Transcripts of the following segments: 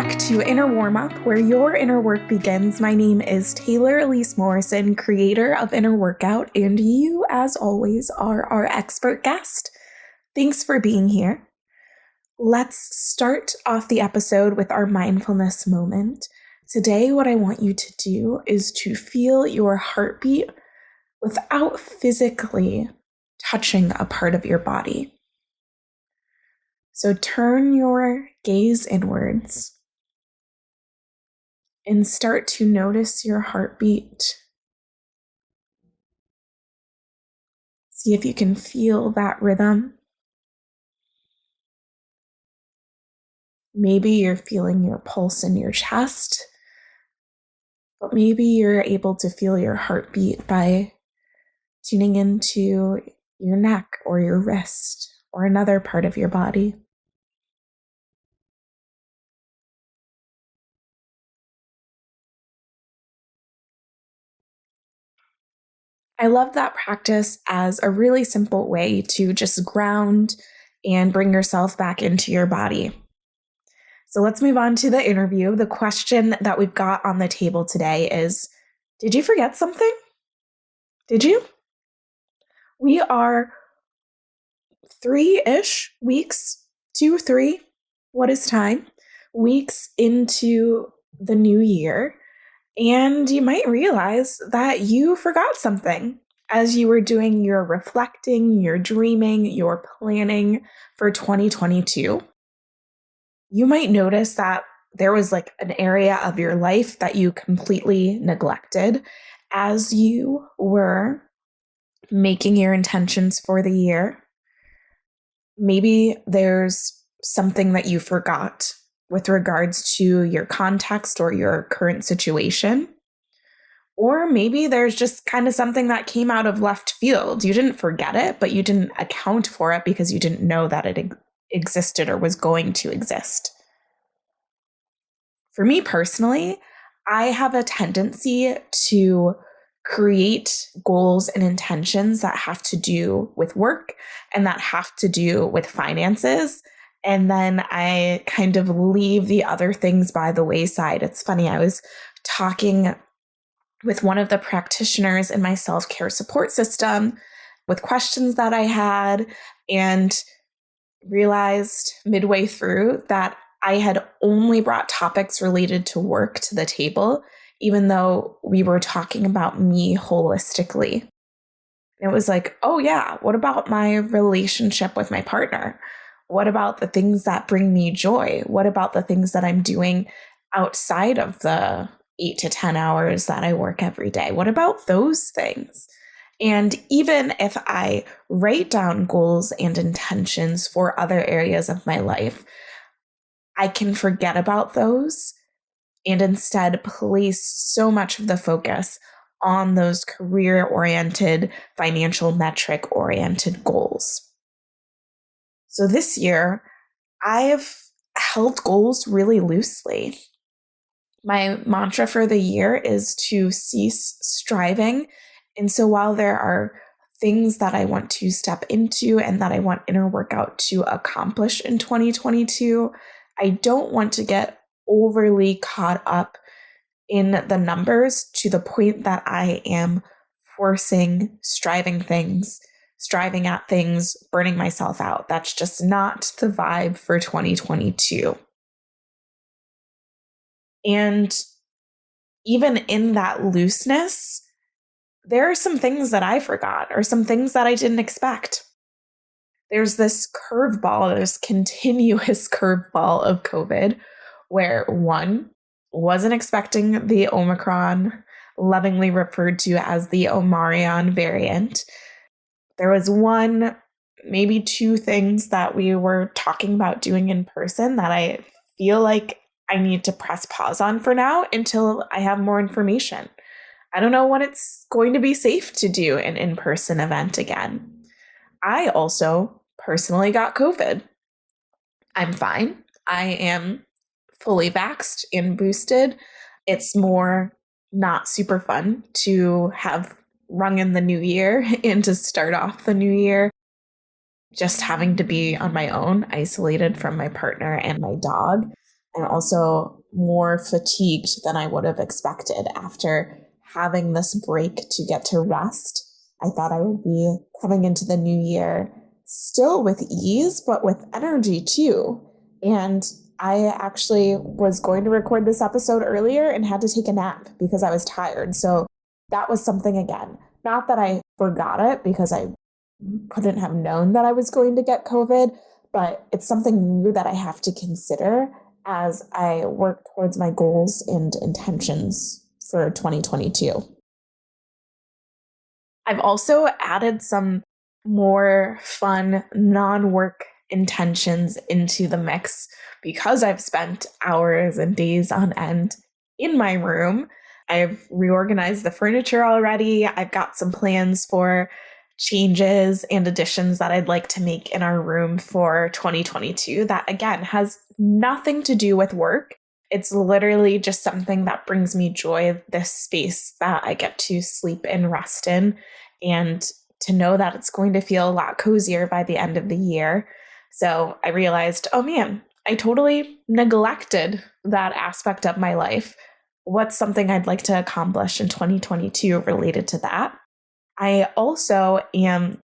back to Inner Warmup, where your inner work begins. My name is Taylor Elyse Morrison, creator of Inner Workout, and you, as always, are our expert guest. Thanks for being here. Let's start off the episode with our mindfulness moment. Today, what I want you to do is to feel your heartbeat without physically touching a part of your body. So turn your gaze inwards and start to notice your heartbeat. See if you can feel that rhythm. Maybe you're feeling your pulse in your chest, but maybe you're able to feel your heartbeat by tuning into your neck or your wrist or another part of your body. I love that practice as a really simple way to just ground and bring yourself back into your body. So let's move on to the interview. The question that we've got on the table today is, did you forget something? Did you? We are 3-ish weeks, 2-3, what is time? Weeks into the new year. And you might realize that you forgot something as you were doing your reflecting, your dreaming, your planning for 2022. You might notice that there was like an area of your life that you completely neglected as you were making your intentions for the year. Maybe there's something that you forgot with regards to your context or your current situation. Or maybe there's just kind of something that came out of left field. You didn't forget it, but you didn't account for it because you didn't know that it existed or was going to exist. For me personally, I have a tendency to create goals and intentions that have to do with work and that have to do with finances. And then I kind of leave the other things by the wayside. It's funny, I was talking with one of the practitioners in my self-care support system with questions that I had and realized midway through that I had only brought topics related to work to the table, even though we were talking about me holistically. And it was like, oh yeah, what about my relationship with my partner? What about the things that bring me joy? What about the things that I'm doing outside of the 8 to 10 hours that I work every day? What about those things? And even if I write down goals and intentions for other areas of my life, I can forget about those and instead place so much of the focus on those career-oriented, financial metric-oriented goals. So this year, I've held goals really loosely. My mantra for the year is to cease striving. And so while there are things that I want to step into and that I want Inner Workout to accomplish in 2022, I don't want to get overly caught up in the numbers to the point that I am forcing striving at things, burning myself out. That's just not the vibe for 2022. And even in that looseness, there are some things that I forgot or some things that I didn't expect. There's this curveball, this continuous curveball of COVID where one, wasn't expecting the Omicron, lovingly referred to as the Omarion variant. There was one, maybe two things that we were talking about doing in person that I feel like I need to press pause on for now until I have more information. I don't know when it's going to be safe to do an in-person event again. I also personally got COVID. I'm fine. I am fully vaxxed and boosted. It's more not super fun to have rung in the new year and to start off the new year just having to be on my own, isolated from my partner and my dog. I'm also more fatigued than I would have expected after having this break to get to rest. I thought I would be coming into the new year still with ease, but with energy too. And I actually was going to record this episode earlier and had to take a nap because I was tired. So that was something again. Not that I forgot it because I couldn't have known that I was going to get COVID, but it's something new that I have to consider as I work towards my goals and intentions for 2022. I've also added some more fun non-work intentions into the mix because I've spent hours and days on end in my room. I've reorganized the furniture already. I've got some plans for changes and additions that I'd like to make in our room for 2022 that, again, has nothing to do with work. It's literally just something that brings me joy, this space that I get to sleep and rest in, and to know that it's going to feel a lot cozier by the end of the year. So I realized, oh man, I totally neglected that aspect of my life. What's something I'd like to accomplish in 2022 related to that? I also am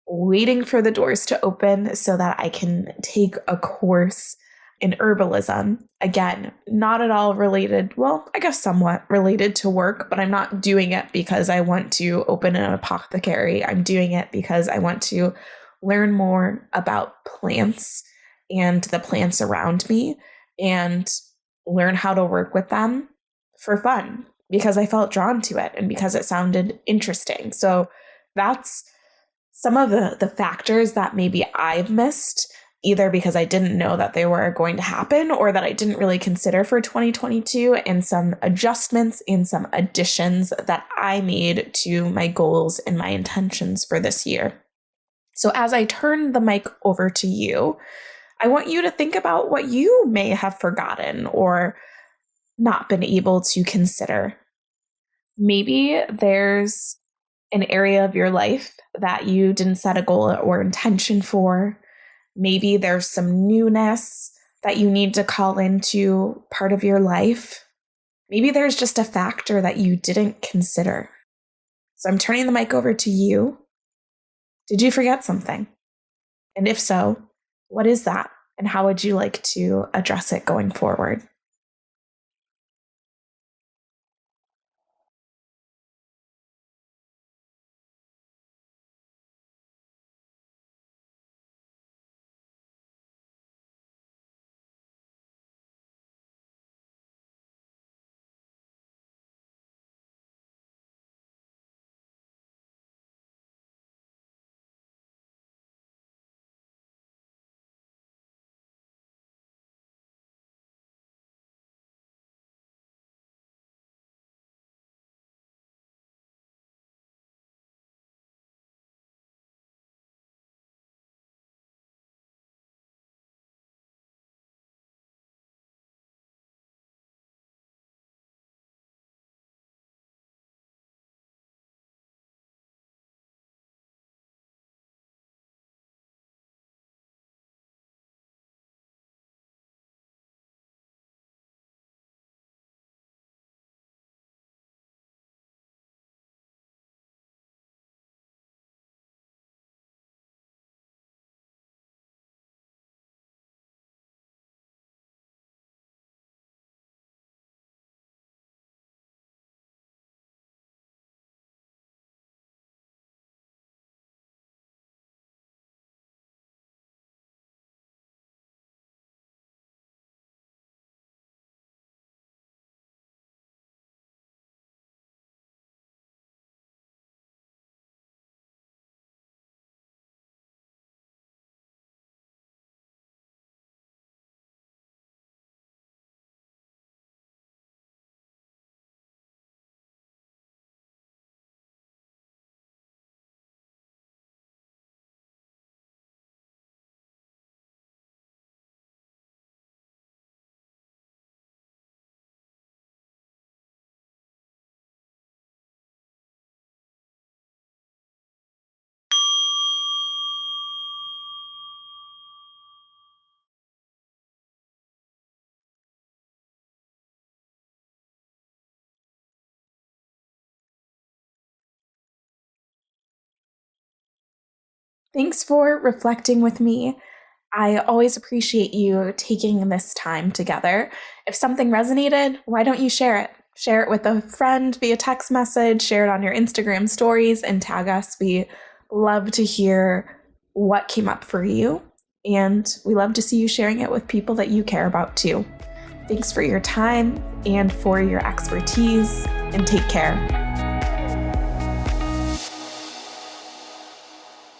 waiting for the doors to open so that I can take a course in herbalism. Again, not at all related, well, I guess somewhat related to work, but I'm not doing it because I want to open an apothecary. I'm doing it because I want to learn more about plants and the plants around me and learn how to work with them for fun because I felt drawn to it and because it sounded interesting. So that's some of the factors that maybe I've missed, either because I didn't know that they were going to happen or that I didn't really consider for 2022, and some adjustments and some additions that I made to my goals and my intentions for this year. So as I turn the mic over to you, I want you to think about what you may have forgotten or not been able to consider. Maybe there's an area of your life that you didn't set a goal or intention for. Maybe there's some newness that you need to call into part of your life. Maybe there's just a factor that you didn't consider. So I'm turning the mic over to you. Did you forget something? And if so, what is that? And how would you like to address it going forward? Thanks for reflecting with me. I always appreciate you taking this time together. If something resonated, why don't you share it? Share it with a friend via text message, share it on your Instagram stories, and tag us. We love to hear what came up for you, and we love to see you sharing it with people that you care about too. Thanks for your time and for your expertise, and take care.